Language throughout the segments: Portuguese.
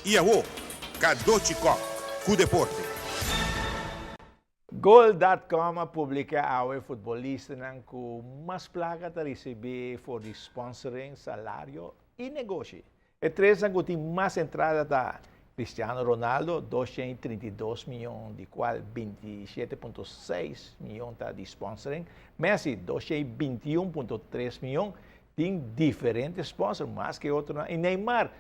E ako, Cadochi Kock, ku Deporte. Goal.com publica awe futbolista ng ku mas placa ta receber for the sponsoring, salário e negócio. E três ang kuti mas entrada ta Cristiano Ronaldo, 232 milhões, de qual 27,6 milhões ta de sponsoring. Messi, 221,3 milhões, tem diferentes sponsors, mais que outro. E Neymar,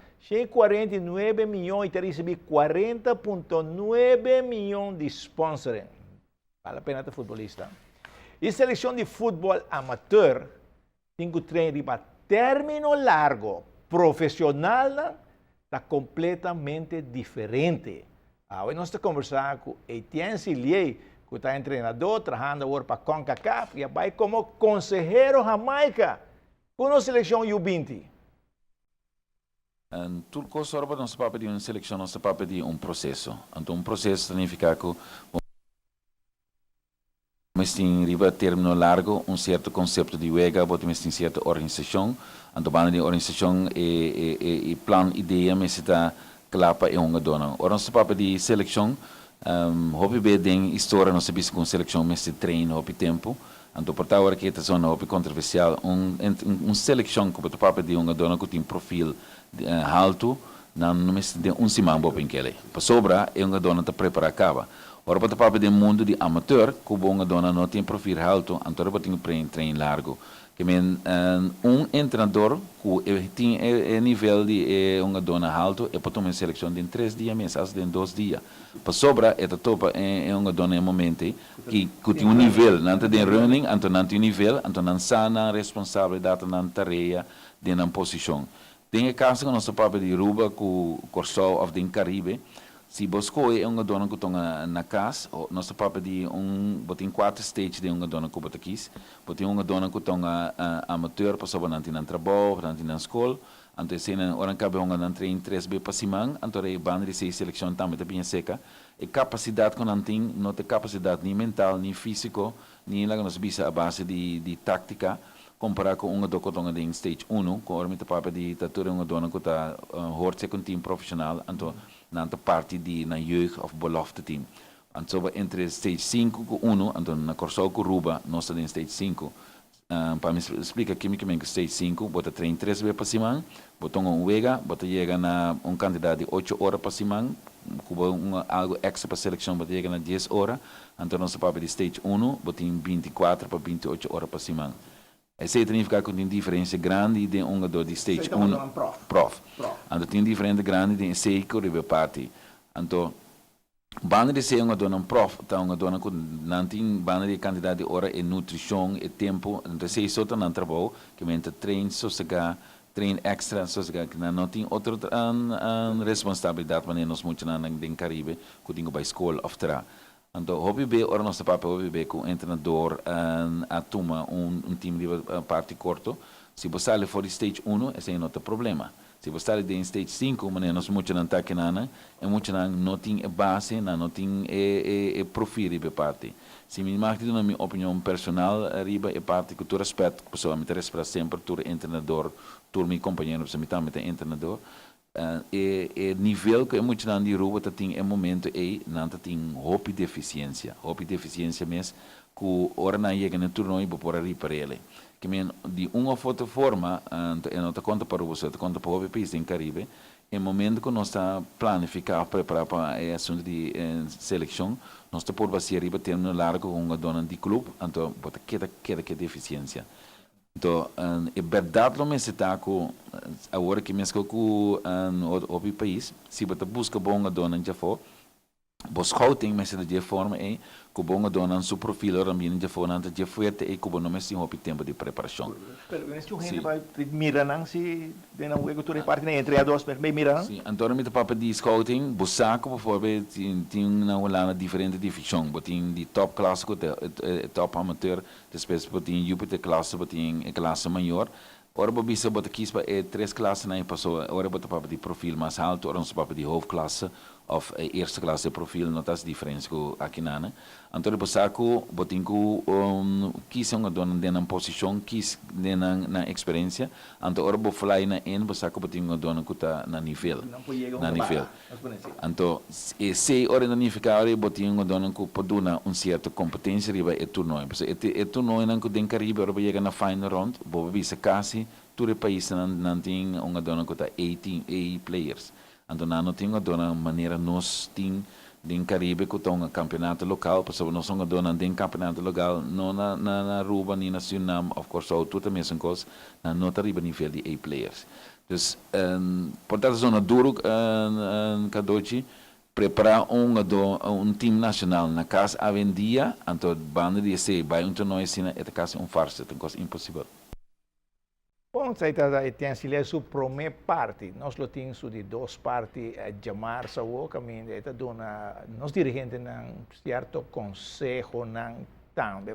49 milhões, e receber 40,9 milhões de sponsoring. Vale a pena ter futebolista. E seleção de futebol amateur tem que treinar para término largo, profissional, está completamente diferente. Hoje nós estamos conversando com Etienne Siliee, que está treinador, trabalhando agora para CONCACAF, e vai como consejero Jamaica, com a seleção U20. Tudo que nós nosso papel de uma seleção, nosso papel de processo. Então, processo significa que mas tem riba termo largo certo conceito de wega, mas tem certa organização. Então, de organização e plan ideia, mas está clapa e uma dona. Ora, nosso papel de seleção, hobby bem história, nós sabemos com seleção, mas treino, hobby tempo. Então, por tal hora que esta zona hobby controversial, seleção que o papel de uma dona que tem perfil alto, não mas tem semana boa em aquele. Para sobra, é uma dona que prepara acaba. Ora, para o papel do mundo de amateur, que uma dona não tem perfil alto, então para tem treino largo. Que treinador que tem nível de uma dona alto, é para tomar uma seleção de 3 dias, mas às vezes 2 dias. Para sobra, é uma dona em momento que tem nível, não tem running, então não tem nível, então não sana responsabilidade, não tarefa, de uma posição. Tem a caso que nosso papel de Ruba, com o Corsol of the Caribe. Se buscou é uma dona que está na casa, nosso papel de botem 4 stages de uma dona que está aqui, botem uma dona que está amateur, passou não tem trabalho, não tem escola, então se não orang cabe uma trein 3 b para cima, então é banda de 6 seleção também está bem seca, e capacidade que não tem capacidade nem mental, nem físico, nem lá nós bisa a base de tática, comparar com uma dona que está em stage 1, com o papel de tatura uma dona que está hoort com time profissional, então na parte de na jeugd of belofte team. En zo entre stage 5 com 1, então na Corsol com Ruba, nós estamos em stage 5. Para me explicar quimicamente stage 5, bota trein 3 vezes para cima, bota wega, bota chega na candidato de 8 horas para cima, com algo extra para seleção, bota chega na 10 horas, então nosso papel de stage 1, bota em 24 para 28 horas para cima. Isso significa que tem diferença grande de uma do de stage 1 prof. Então tem diferença grande de seco de parte. Então banda de ser uma dona prof, tá uma dona que não tem banda de quantidade de hora e nutrição e tempo, então se isso tá não trabalho, que mente treino sossega, treino extra sossega, que não tem outra responsabilidade para nós muito na den Caribe, que tem para escola of tra. Então, hobby B, ora nosso papel hobby B com o treinador a tomar time de parte curto. Se você sai for stage 1, esse é outro problema. Se você sai em stage 5, mas nós muito não tá que nada, e muito não tem base, não tem perfil de parte. Se me marca na minha opinião personal, riba é parte que tu respeito, pessoalmente respeito sempre tu treinador, tu meu companheiro, você me também tem treinador. E nível que é muito grande de rua tem momento não tem roupa deficiência mesmo que ora não chega no torneio para reparar ele que de uma ou outra forma eu não te conta para você te conta para o país em Caribe em momento que nós está planificar preparar para o assunto de seleção nós está por basear riba termo largo com uma dona de clube então bota que deficiência. Então, é verdade que nós estamos agora que nós estamos no país, se você busca boa dona já for, você tem mas de forma é que boa dona no seu perfil também já for nada já forte e que não mais tem tempo de preparação. Pero nesse gente vai mirar não se de não é que tu reparte nem entre a dois mas bem mirar. Sim, então me papel de scouting, buscar por favor tem uma holanda diferente divisão, tem de top classe com top amateur, depois tem Jupiter classe, tem classe maior. Ora, você pode quis para 3 classes na passou, ora bota papel de perfil mais alto, ora um papel de hoofdklasse, of eerste klasse profiel, notas diferente com aqui na. Então depois saco, botinho quis uma dona de uma posição, quis de na experiência. Então ora vou falar na saco botinho uma dona que tá na nível, na nível. Então se ora na nível ora botinho uma dona que pode dar certa competência riba e torneio. E torneio não que den Caribe ora vai chegar na final round, vou ver quase todo o país não tem uma dona que tá 18 players. Então não tem uma dona maneira nós tem em Caribe que tem um campeonato local, porque nós somos dona de campeonato local, não na Aruba nem na Suriname, of course, tudo a mesma coisa, não está arriba nível de 8 players. Então, portanto, é duro, Cadochi, preparar time nacional na casa a vendia, então, banda de se vai torneio assim, é quase farsa, é quase impossível. Bom, Etienne, Siliee é a primeira parte. Nós temos de duas partes a chamar o caminho. Nós dirigentes não certo conselho não também.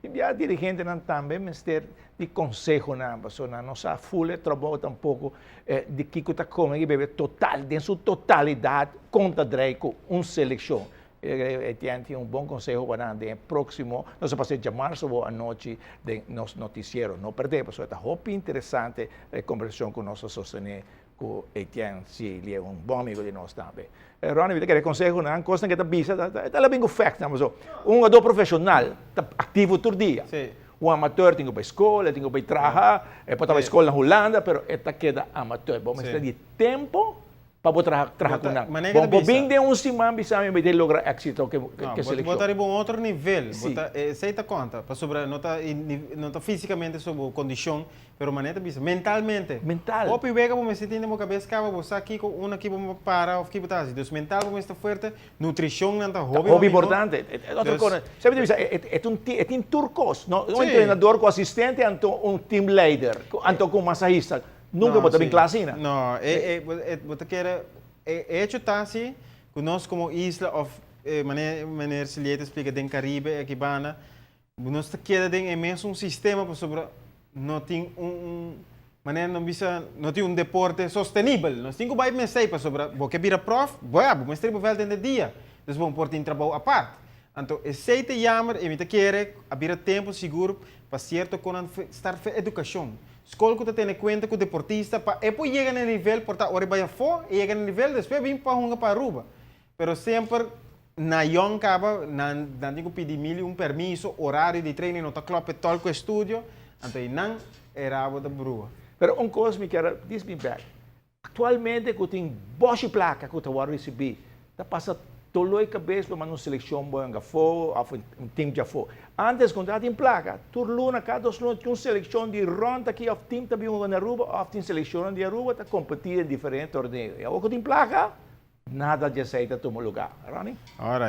Tinha dirigente não também, mas ter de conselho não. Não se full trabalho tampouco de que está como total, em sua totalidade contra Draco uma seleção. Etienne tem bom conselho para o próximo. Nós vamos chamar a noite de nos noticiero. Não perder, porque é muito interessante a conversação com nosso sostenir com Etienne, Siliee, bom amigo de nós também. Ronnie, você quer conselho? Não, coisa que está bisa, está bem fact, não, ou profissional, ativo todo dia. Sim. Um amador tem que ir para a escola, tem que ir para trabalhar, pode ir para a escola na Holanda, mas está queda amador. Vamos ter de tempo para trabalhar com nós. Bom, bem de semana, bisa me lograr êxito que seleção. Botar em outro nível, aceita conta, para sobre nota fisicamente sobre condição, pero maneta bisa mentalmente. Mental. Opi vega vamos se tem na cabeça cava você aqui com uma aqui vamos para of que botar assim. Então mental vamos estar forte, nutrição não tá hobby importante. Outra coisa, sabe dizer é um turcos, não um treinador com assistente, um team leader, com massagista. Nunca botar bem classe, né? Não, você quer hecho tá assim, que nós como isla of maneira Siliee explica den Caribe aqui bana, nós quer den imenso sistema para sobre não tem maneira não tem deporte sustentável. Nós temos que vai mestre para sobre, porque vira prof, mas tem que dentro do dia. Então vamos pôr em trabalho à parte. Então, esse te jammer e me quer abrir tempo seguro para certo quando estar educação. Escola que tem conta que o deportista para depois chega no nível, portanto, ora vai fora e chega no nível, depois vem para Aruba. Pero sempre na young caba, não tem que pedir permisso, horário de treino, não está claro todo o estúdio, então não era a da brua. Pero coisa me quer dizer back. Atualmente que tem boa placa que eu vou receber, está passando todo o cabeça para uma seleção boa um time já foi. Antes quando tem placa, turluna cada 2 lunas tinha uma seleção de ronda aqui, o time também na Aruba, o time seleção de Aruba está competindo em diferentes torneios. E agora que tem placa, nada de aceita tomar lugar. Ronnie? Ora